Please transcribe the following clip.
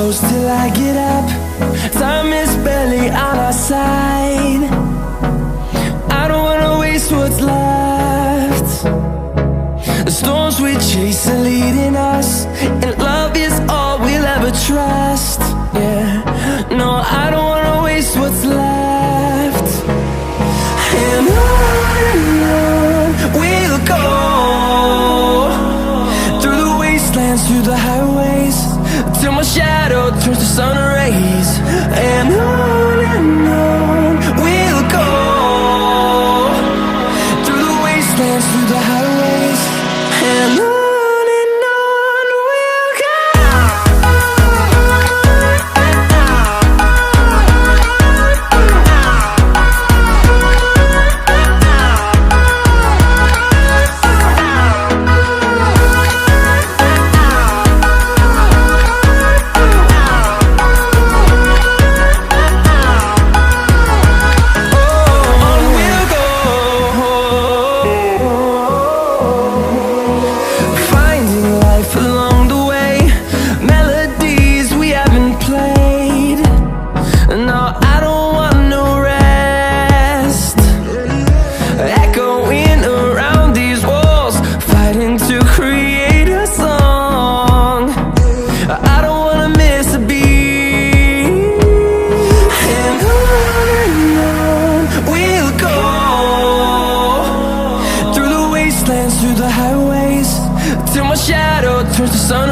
close till I get up. Time is barely on our side. I don't wanna waste what's left. The storms we chase are leading us, and love is all we'll ever trust. Yeah, no, I don't wanna waste what's left. And on we'll go, through the wastelands, through the highways, till my shadow turns to sun rays. And on we'll go, through the wastelands, through the highways, and on we'll go. Through the highways, till my shadow turns to sun